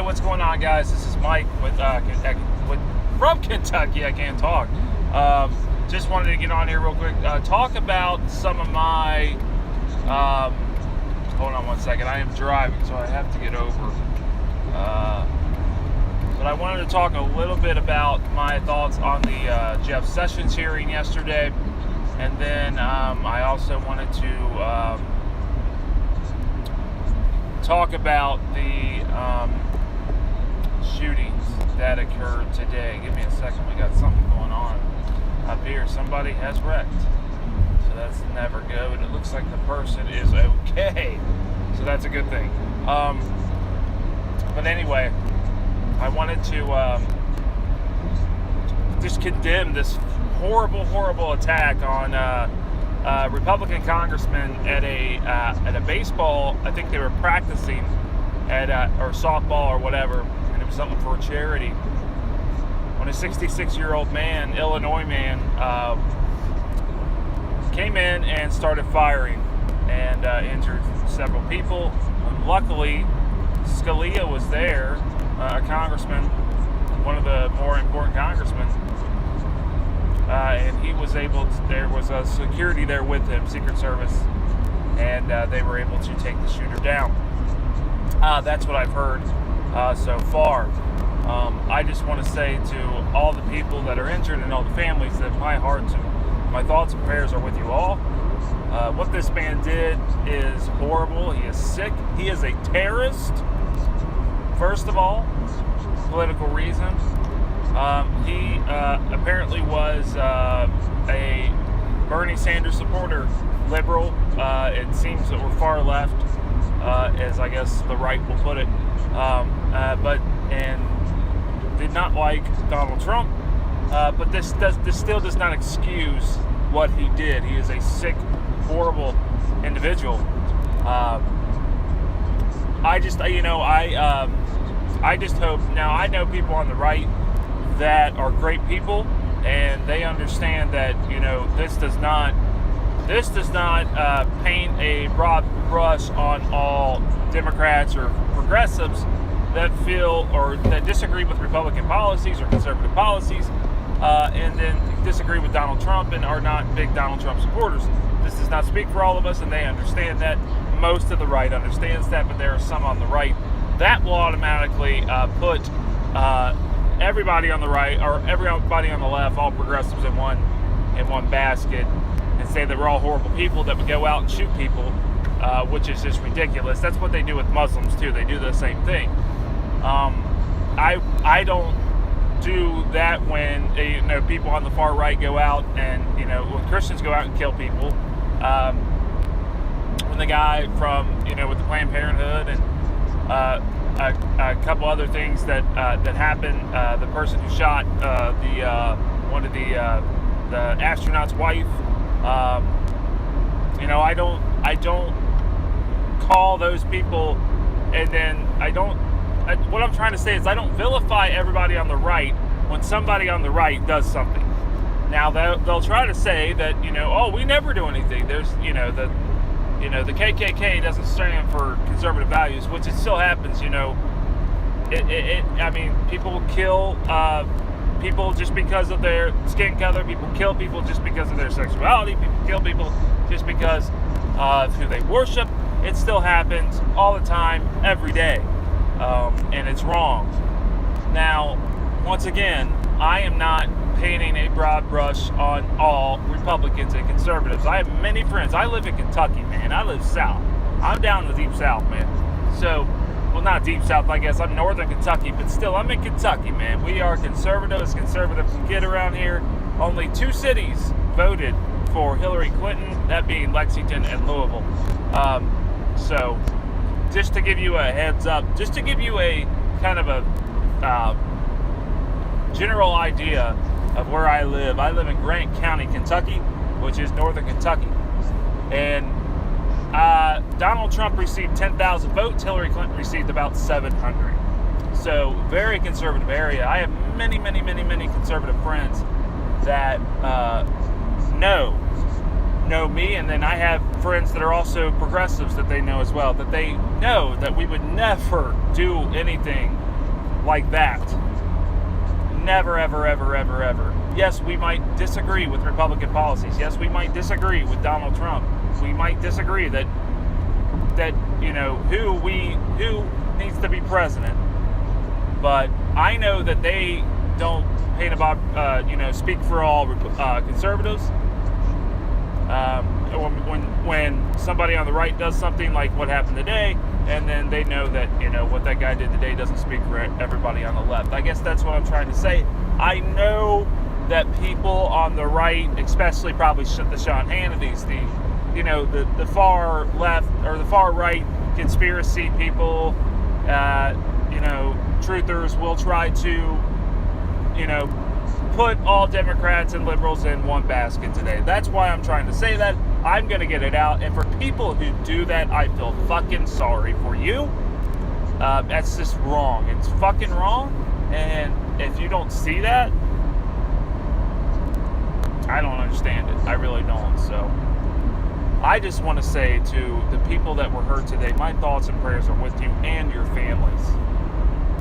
what's going on, guys? This is Mike from Kentucky. I can't talk. Just wanted to get on here real quick. Talk about some of my. Hold on one second. I am driving, so I have to get over. But I wanted to talk a little bit about my thoughts on the Jeff Sessions hearing yesterday, and then I also wanted to talk about the shootings that occurred today. Give me a second. We got something going on up here. Somebody has wrecked, so that's never good. And it looks like the person is okay, so that's a good thing. But anyway, I wanted to just condemn this horrible attack on Republican congressman at a baseball. I think they were practicing at or softball or whatever, and it was something for a charity. When a 66-year-old man, Illinois man, came in and started firing and injured several people. And luckily, Scalia was there, a congressman, one of the more important congressmen. And he was able to, there was a security there with him, Secret Service, and they were able to take the shooter down. That's what I've heard so far. I just want to say to all the people that are injured and all the families that my hearts and my thoughts and prayers are with you all. What this man did is horrible. He is sick. He is a terrorist, first of all, political reason. He apparently was a Bernie Sanders supporter, liberal. It seems that we're far left, as I guess the right will put it, and did not like Donald Trump. But this still does not excuse what he did. He is a sick, horrible individual. I just hope. Now I know people on the right that are great people, and they understand that this does not paint a broad brush on all Democrats or progressives that feel or that disagree with Republican policies or conservative policies, and then disagree with Donald Trump and are not big Donald Trump supporters. This does not speak for all of us, and they understand that. Most of the right understands that, but there are some on the right that will automatically put everybody on the right or everybody on the left, all progressives in one basket, and say that we're all horrible people that would go out and shoot people, which is just ridiculous. That's what they do with Muslims too. They do the same thing. I don't do that when people on the far right go out and when Christians go out and kill people. When the guy from with the Planned Parenthood and a couple other things that happened. The person who shot one of the astronaut's wife. I don't call those people, and then what I'm trying to say is I don't vilify everybody on the right when somebody on the right does something. Now they'll try to say that we never do anything. There's the KKK doesn't stand for conservative values, which it still happens. People kill people just because of their skin color. People kill people just because of their sexuality. People kill people just because of who they worship. It still happens all the time, every day, and it's wrong. Now, once again, I am not painting a broad brush on all Republicans and conservatives. I have many friends. I live in Kentucky, man. I live south. I'm down in the deep south, man. So, well, not deep south, I guess. I'm northern Kentucky, but still, I'm in Kentucky, man. We are conservative as conservative can get around here. Only 2 cities voted for Hillary Clinton, that being Lexington and Louisville. So, just to give you a heads up, just to give you a kind of a general idea of where I live in Grant County, Kentucky, which is northern Kentucky. And Donald Trump received 10,000 votes. Hillary Clinton received about 700. So very conservative area. I have many conservative friends that know me, and then I have friends that are also progressives that they know as well, that they know that we would never do anything like that. Never, ever, ever, ever, ever. Yes, we might disagree with Republican policies. Yes, we might disagree with Donald Trump. We might disagree that who needs to be president. But I know that they don't paint about speak for all conservatives. When somebody on the right does something like what happened today, and then they know that what that guy did today doesn't speak for everybody on the left. I guess that's what I'm trying to say. I know that people on the right, especially probably the Sean Hannity's, the far left or the far right conspiracy people, truthers will try to, put all Democrats and liberals in one basket today. That's why I'm trying to say that. I'm going to get it out. And for people who do that, I feel fucking sorry for you. That's just wrong. It's fucking wrong. And if you don't see that, I don't understand it. I really don't. So I just want to say to the people that were hurt today, my thoughts and prayers are with you and your families.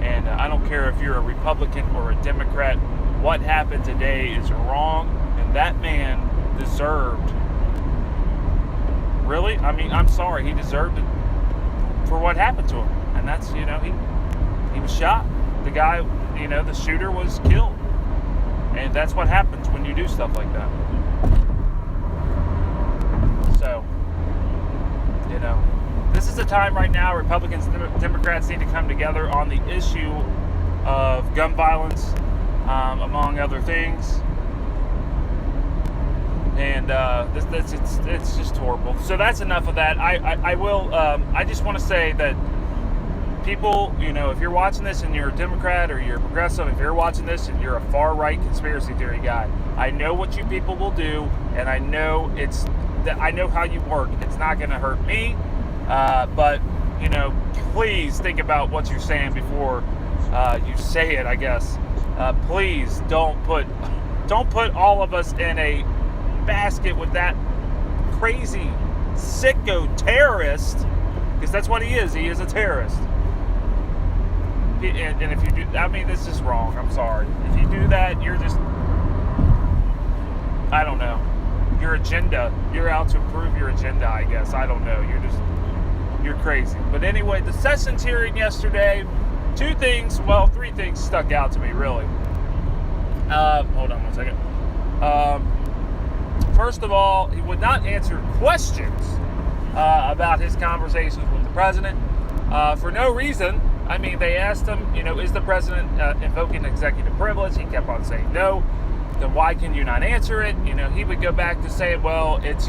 And I don't care if you're a Republican or a Democrat. What happened today is wrong, and that man deserved. Really? I mean, I'm sorry. He deserved it for what happened to him. And that's, he was shot. The guy, the shooter was killed. And that's what happens when you do stuff like that. So, this is the time right now Republicans and Democrats need to come together on the issue of gun violence, among other things. And it's just horrible. So that's enough of that. I just want to say that people, if you're watching this and you're a Democrat or you're a progressive, if you're watching this and you're a far right conspiracy theory guy, I know what you people will do, and I know how you work. It's not going to hurt me, but please think about what you're saying before you say it. I guess please don't put all of us in a basket with that crazy sicko terrorist, because that's what he is. He is a terrorist. And if you do, this is wrong. I'm sorry. If you do that, you're just, I don't know, your agenda. You're out to improve your agenda, I guess. I don't know. You're crazy. But anyway, the Sessions hearing yesterday, three things stuck out to me, really. Hold on one second. First of all, he would not answer questions about his conversations with the president for no reason. I mean, they asked him, is the president invoking executive privilege? He kept on saying no. Then why can you not answer it? He would go back to say, well, it's,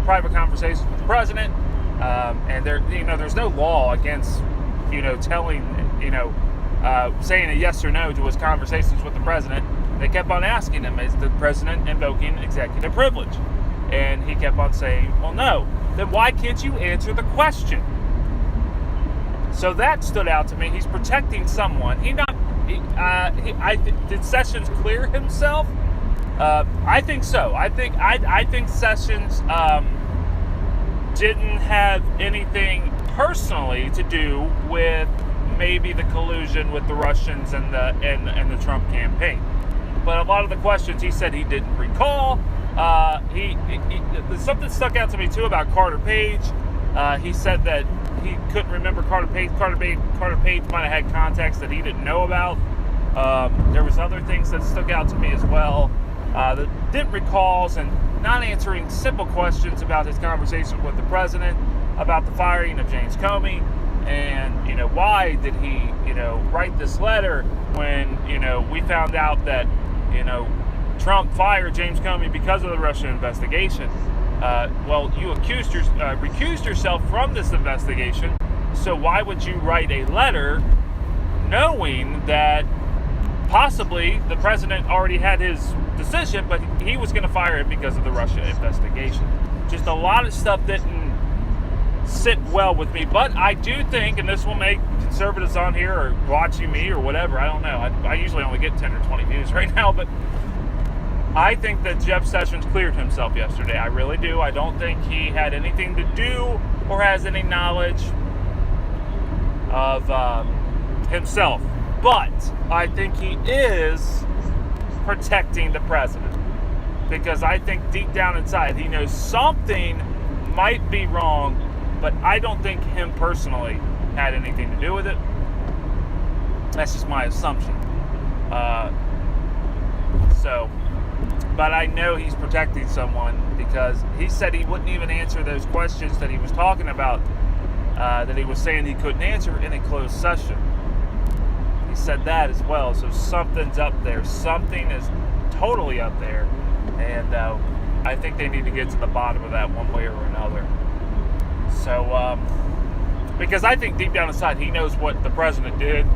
private conversations with the president. And there's no law against, telling, saying a yes or no to his conversations with the president. They kept on asking him, is the president invoking executive privilege? And he kept on saying, well, no. Then why can't you answer the question? So that stood out to me. He's protecting someone. Did Sessions clear himself? I think so. I think Sessions didn't have anything personally to do with maybe the collusion with the Russians and the Trump campaign. But a lot of the questions he said he didn't recall. Something stuck out to me too about Carter Page. He said that he couldn't remember Carter Page. Carter Page might have had contacts that he didn't know about. There was other things that stuck out to me as well. That didn't recall, and not answering simple questions about his conversation with the president, about the firing of James Comey, and why did he write this letter when we found out that Trump fired James Comey because of the Russian investigation. Well, you recused yourself from this investigation, so why would you write a letter knowing that possibly the president already had his decision, but he was going to fire him because of the Russia investigation? Just a lot of stuff didn't sit well with me, but I do think, and this will make conservatives on here or watching me or whatever, I don't know, I usually only get 10 or 20 views right now, but I think that Jeff Sessions cleared himself yesterday. I really do. I don't think he had anything to do or has any knowledge of himself But I think he is protecting the president, because I think deep down inside he knows something might be wrong, but I don't think him personally had anything to do with it. That's just my assumption. But I know he's protecting someone, because he said he wouldn't even answer those questions that he was talking about, that he was saying he couldn't answer in a closed session. He said that as well. So something's up there. Something is totally up there. And I think they need to get to the bottom of that one way or another. So, because I think deep down inside he knows what the president did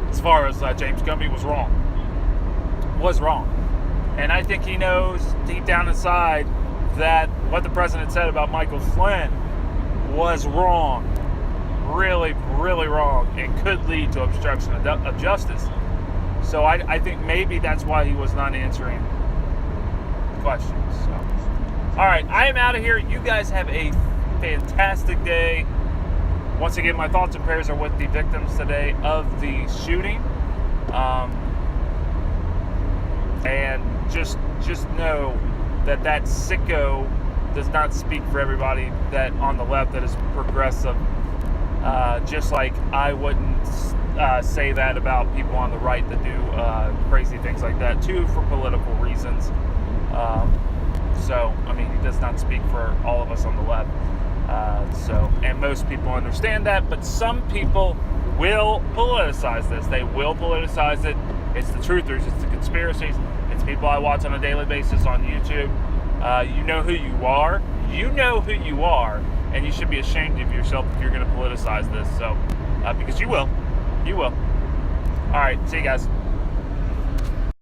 as far as James Comey was wrong. And I think he knows deep down inside that what the president said about Michael Flynn was wrong. Really, really wrong, and could lead to obstruction of justice. So I think maybe that's why he was not answering questions. So, all right, I am out of here. You guys have a fantastic day. Once again, my thoughts and prayers are with the victims today of the shooting. And just know that sicko does not speak for everybody that on the left that is progressive. Just like I wouldn't say that about people on the right that do crazy things like that too, for political reasons. So, I mean, he does not speak for all of us on the left. And most people understand that, but some people will politicize this. They will politicize it. It's the truthers, it's the conspiracies, it's people I watch on a daily basis on YouTube. You know who you are. And you should be ashamed of yourself if you're going to politicize this. So, because you will. All right, see you guys.